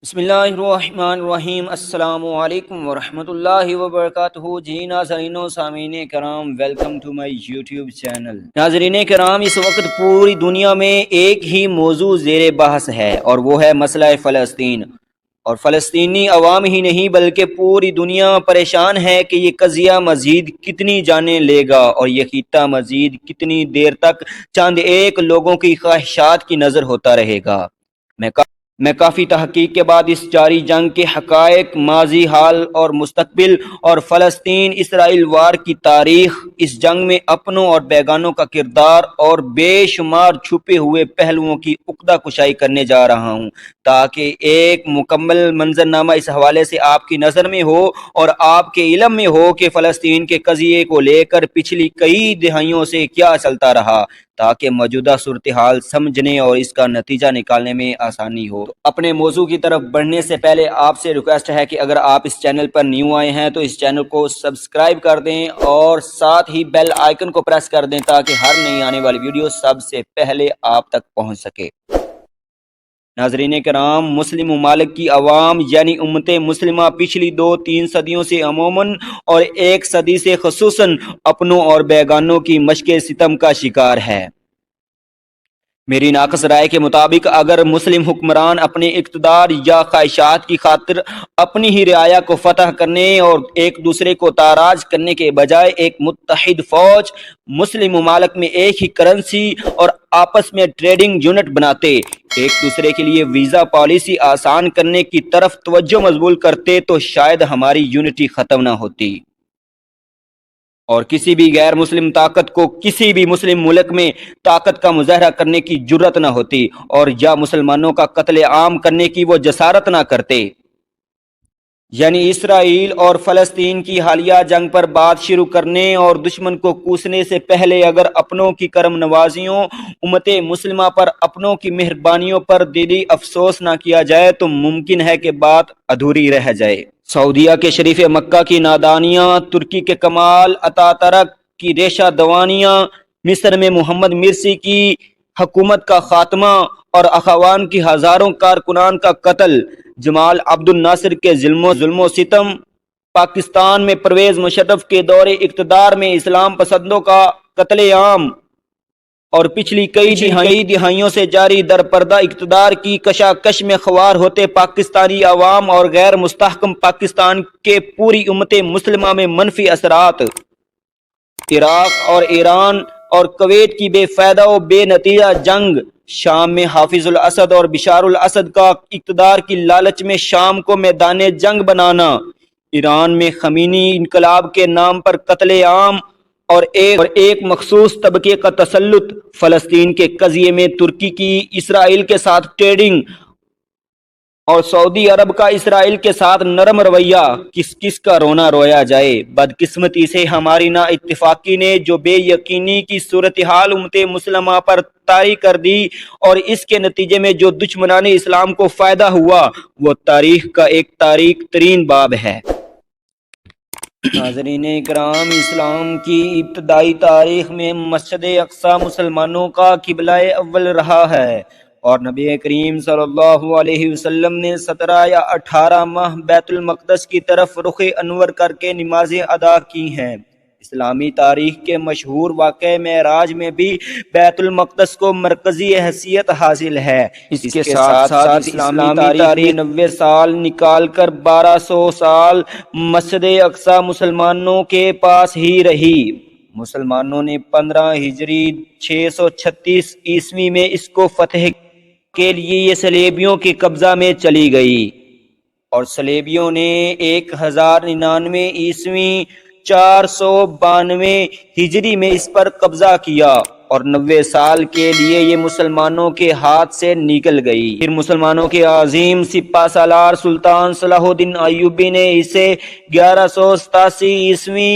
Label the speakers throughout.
Speaker 1: بسم اللہ الرحمن الرحیم۔ السلام علیکم ورحمۃ اللہ وبرکاتہ۔ جی ناظرین و سامعین کرام، welcome to my YouTube channel. ناظرین کرام، اس وقت پوری دنیا میں ایک ہی موضوع زیر بحث ہے اور وہ ہے مسئلہ فلسطین۔ اور فلسطینی عوام ہی نہیں بلکہ پوری دنیا پریشان ہے کہ یہ قضیہ مزید کتنی جانیں لے گا اور یہ خطہ مزید کتنی دیر تک چند ایک لوگوں کی خواہشات کی نظر ہوتا رہے گا۔ میں کافی تحقیق کے بعد اس جاری جنگ کے حقائق، ماضی، حال اور مستقبل، اور فلسطین اسرائیل وار کی تاریخ، اس جنگ میں اپنوں اور بیگانوں کا کردار اور بے شمار چھپے ہوئے پہلوؤں کی عقدہ کشائی کرنے جا رہا ہوں تاکہ ایک مکمل منظرنامہ اس حوالے سے آپ کی نظر میں ہو اور آپ کے علم میں ہو کہ فلسطین کے قضیے کو لے کر پچھلی کئی دہائیوں سے کیا چلتا رہا، تاکہ موجودہ صورتحال سمجھنے اور اس کا نتیجہ نکالنے میں آسانی ہو۔ اپنے موضوع کی طرف بڑھنے سے پہلے آپ سے ریکویسٹ ہے کہ اگر آپ اس چینل پر نیو آئے ہیں تو اس چینل کو سبسکرائب کر دیں اور ساتھ ہی بیل آئیکن کو پریس کر دیں تاکہ ہر نئی آنے والی ویڈیو سب سے پہلے آپ تک پہنچ سکے۔ ناظرین کرام، مسلم ممالک کی عوام یعنی امت مسلمہ پچھلی 2-3 صدیوں سے عموماً اور ایک صدی سے خصوصاً اپنوں اور بیگانوں کی مشق ستم کا شکار ہے۔ میری ناقص رائے کے مطابق اگر مسلم حکمران اپنے اقتدار یا خواہشات کی خاطر اپنی ہی رعایا کو فتح کرنے اور ایک دوسرے کو تاراج کرنے کے بجائے ایک متحد فوج، مسلم ممالک میں ایک ہی کرنسی اور آپس میں ٹریڈنگ یونٹ بناتے، ایک دوسرے کے لیے ویزا پالیسی آسان کرنے کی طرف توجہ مبذول کرتے تو شاید ہماری یونٹی ختم نہ ہوتی اور کسی بھی غیر مسلم طاقت کو کسی بھی مسلم ملک میں طاقت کا مظاہرہ کرنے کی جرت نہ ہوتی اور یا مسلمانوں کا قتل عام کرنے کی وہ جسارت نہ کرتے۔ یعنی اسرائیل اور فلسطین کی حالیہ جنگ پر بات شروع کرنے اور دشمن کو کوسنے سے پہلے اگر اپنوں کی کرم نوازیوں، امت مسلمہ پر اپنوں کی مہربانیوں پر دلی افسوس نہ کیا جائے تو ممکن ہے کہ بات ادھوری رہ جائے۔ سعودیہ کے شریف مکہ کی نادانیاں، ترکی کے کمال اتاترک کی ریشہ دوانیاں، مصر میں محمد مرسی کی حکومت کا خاتمہ اور اخوان کی ہزاروں کارکنان کا قتل، جمال عبد الناصر کے ظلم و ستم، پاکستان میں پرویز مشرف کے دور اقتدار میں اسلام پسندوں کا قتل عام اور پچھلی کئی دہائیوں سے جاری در پردہ اقتدار کی کشاکش میں خوار ہوتے پاکستانی عوام اور غیر مستحکم پاکستان کے پوری امت مسلمہ میں منفی اثرات، عراق اور ایران اور کویت کی بے فائدہ و بے نتیجہ جنگ، شام میں حافظ الاسد اور بشار الاسد کا اقتدار کی لالچ میں شام کو میدان جنگ بنانا، ایران میں خمینی انقلاب کے نام پر قتل عام اور ایک مخصوص طبقے کا تسلط، فلسطین کے قضیے میں ترکی کی اسرائیل کے ساتھ ٹریڈنگ اور سعودی عرب کا اسرائیل کے ساتھ نرم رویہ، کس کا رونا رویا جائے۔ بدقسمتی سے ہماری نا اتفاقی نے جو بے یقینی کی صورتحال امت مسلمہ پر طاری کر دی اور اس کے نتیجے میں جو دشمنان اسلام کو فائدہ ہوا وہ تاریخ کا ایک تاریک ترین باب ہے۔ ناظرین کرام، اسلام کی ابتدائی تاریخ میں مسجد اقصی مسلمانوں کا قبلہ اول رہا ہے اور نبی کریم صلی اللہ علیہ وسلم نے 17 یا 18 ماہ بیت المقدس کی طرف رخ انور کر کے نمازیں ادا کی ہیں۔ اسلامی تاریخ کے مشہور واقعہ معراج میں بھی بیت المقدس کو مرکزی حیثیت حاصل ہے۔ اس کے ساتھ ساتھ اسلامی تاریخ 90 سال نکال کر 1200 سال مسجد اقصی مسلمانوں کے پاس ہی رہی۔ مسلمانوں نے 15 ہجری 636 عیسوی میں اس کو فتح کے لیے یہ صلیبیوں کے قبضہ میں چلی گئی اور صلیبیوں نے 1099 عیسوی 492 ہجری میں اس پر قبضہ کیا اور 90 سال کے لیے یہ مسلمانوں کے ہاتھ سے نکل گئی۔ پھر مسلمانوں کے عظیم سپہ سالار سلطان صلاح الدین ایوبی نے اسے 1187 عیسوی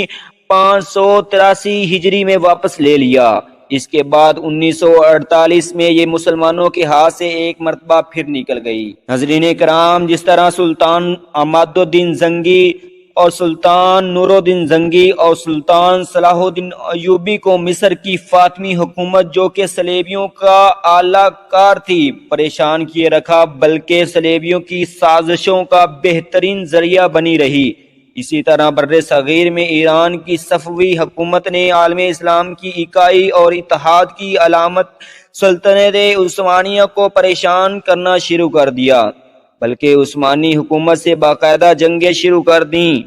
Speaker 1: 583 ہجری میں واپس لے لیا۔ اس کے بعد 1948 میں یہ مسلمانوں کے ہاتھ سے ایک مرتبہ پھر نکل گئی۔ ناظرین کرام، جس طرح سلطان عماد الدین زنگی اور سلطان نور الدین زنگی اور سلطان صلاح الدین ایوبی کو مصر کی فاطمی حکومت جو کہ صلیبیوں کا اعلی کار تھی پریشان کیے رکھا، بلکہ صلیبیوں کی سازشوں کا بہترین ذریعہ بنی رہی۔ اسی طرح بر صغیر میں ایران کی صفوی حکومت نے عالم اسلام کی اکائی اور اتحاد کی علامت سلطنت عثمانیہ کو پریشان کرنا شروع کر دیا، بلکہ عثمانی حکومت سے باقاعدہ جنگیں شروع کر دیں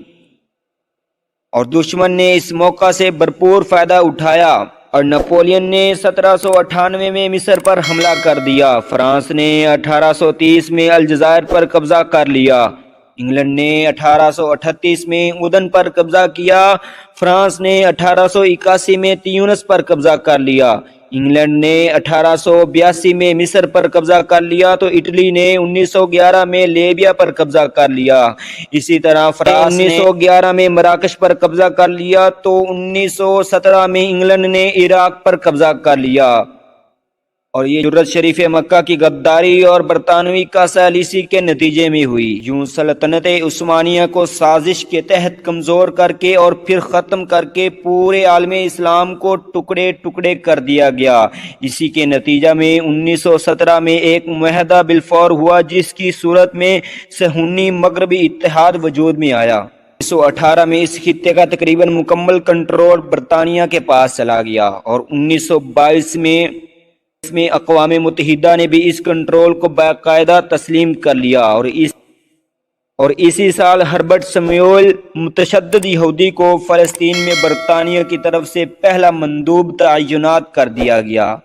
Speaker 1: اور دشمن نے اس موقع سے بھرپور فائدہ اٹھایا اور نپولین نے 1798 میں مصر پر حملہ کر دیا۔ فرانس نے 1830 میں الجزائر پر قبضہ کر لیا۔ انگلینڈ نے 1838 میں اردن پر قبضہ کیا۔ فرانس نے 1881 میں تیونس پر قبضہ کر لیا۔ انگلینڈ نے 1882 میں مصر پر قبضہ کر لیا تو اٹلی نے 1911 میں لیبیا پر قبضہ کر لیا۔ اسی طرح فرانس نے 1911 میں مراکش پر قبضہ کر لیا تو 1917 میں انگلینڈ نے عراق پر قبضہ کر لیا، اور یہ جرت شریف مکہ کی غداری اور برطانوی کا سالیسی کے نتیجے میں ہوئی۔ یوں سلطنت عثمانیہ کو سازش کے تحت کمزور کر کے اور پھر ختم کر کے پورے عالم اسلام کو ٹکڑے ٹکڑے کر دیا گیا۔ اسی کے نتیجہ میں 1917 میں ایک معاہدہ بلفور ہوا جس کی صورت میں صہیونی مغربی اتحاد وجود میں آیا۔ 1918 میں اس خطے کا تقریباً مکمل کنٹرول برطانیہ کے پاس چلا گیا اور 1922 میں اقوام متحدہ نے بھی اس کنٹرول کو باقاعدہ تسلیم کر لیا اور اسی سال ہربرٹ سمیوئل متشدد یہودی کو فلسطین میں برطانیہ کی طرف سے پہلا مندوب تعینات کر دیا گیا۔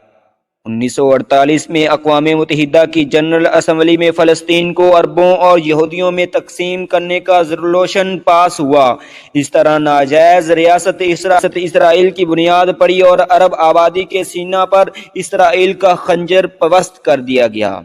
Speaker 1: 1948 میں اقوام متحدہ کی جنرل اسمبلی میں فلسطین کو عربوں اور یہودیوں میں تقسیم کرنے کا ریزولوشن پاس ہوا۔ اس طرح ناجائز ریاست اسرائیل کی بنیاد پڑی اور عرب آبادی کے سینہ پر اسرائیل کا خنجر پست کر دیا گیا۔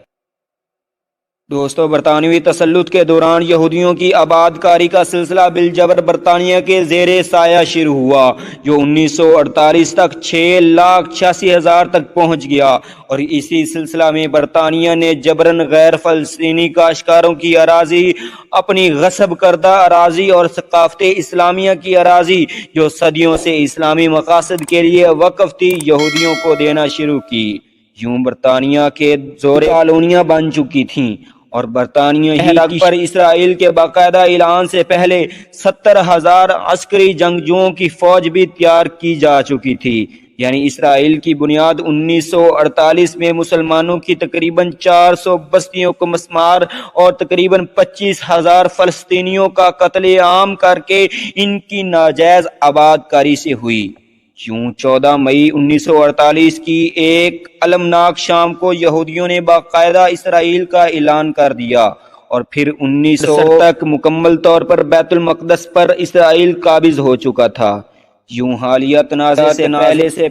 Speaker 1: دوستو، برطانوی تسلط کے دوران یہودیوں کی آباد کاری کا سلسلہ بالجبر برطانیہ کے زیر سایہ شروع ہوا، جو 1948 تک 6,86,000 تک پہنچ گیا، اور اسی سلسلہ میں برطانیہ نے جبراً غیر فلسطینی کاشتکاروں کی اراضی، اپنی غصب کردہ اراضی اور ثقافت اسلامیہ کی اراضی جو صدیوں سے اسلامی مقاصد کے لیے وقف تھی، یہودیوں کو دینا شروع کی۔ یوں برطانیہ کے زور کالونیاں بن چکی تھیں، اور برطانیہ ہی پر اسرائیل کے باقاعدہ اعلان سے پہلے 70,000 عسکری جنگجوؤں کی فوج بھی تیار کی جا چکی تھی۔ یعنی اسرائیل کی بنیاد 1948 میں مسلمانوں کی تقریباً 400 بستیوں کو مسمار اور تقریباً 25,000 فلسطینیوں کا قتل عام کر کے ان کی ناجائز آباد کاری سے ہوئی۔ یوں 14 مئی 1948 کی ایک المناک شام کو یہودیوں نے باقاعدہ اسرائیل کا اعلان کر دیا، اور پھر 1900 تک مکمل طور پر بیت المقدس پر اسرائیل قابض ہو چکا تھا۔ یوں حالیہ تنازع سے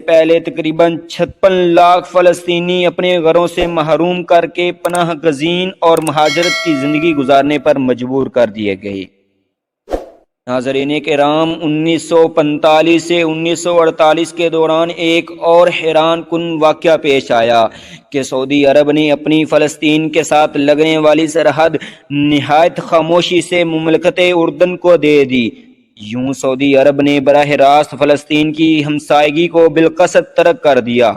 Speaker 1: پہلے تقریباً 56 لاکھ فلسطینی اپنے گھروں سے محروم کر کے پناہ گزین اور مہاجرت کی زندگی گزارنے پر مجبور کر دیے گئے۔ ناظرین کرام، 1945 سے 1948 کے دوران ایک اور حیران کن واقعہ پیش آیا کہ سعودی عرب نے اپنی فلسطین کے ساتھ لگنے والی سرحد نہایت خاموشی سے مملکت اردن کو دے دی۔ یوں سعودی عرب نے براہ راست فلسطین کی ہمسائیگی کو بالقصد ترک کر دیا،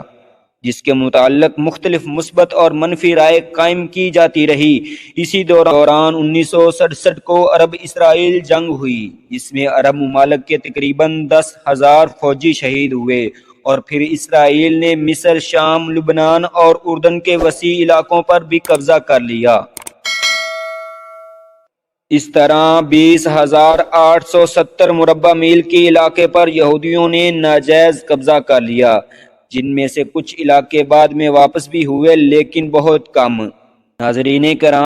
Speaker 1: جس کے متعلق مختلف مثبت اور منفی رائے قائم کی جاتی رہی۔ اسی دوران 1967 کو عرب اسرائیل جنگ ہوئی، جس میں عرب ممالک کے تقریباً 10,000 فوجی شہید ہوئے، اور پھر اسرائیل نے مصر، شام، لبنان اور اردن کے وسیع علاقوں پر بھی قبضہ کر لیا۔ اس طرح 20,870 مربع میل کے علاقے پر یہودیوں نے ناجائز قبضہ کر لیا، جن میں سے کچھ علاقے بعد میں واپس بھی ہوئے، لیکن بہت کم۔ ناظرین کرام،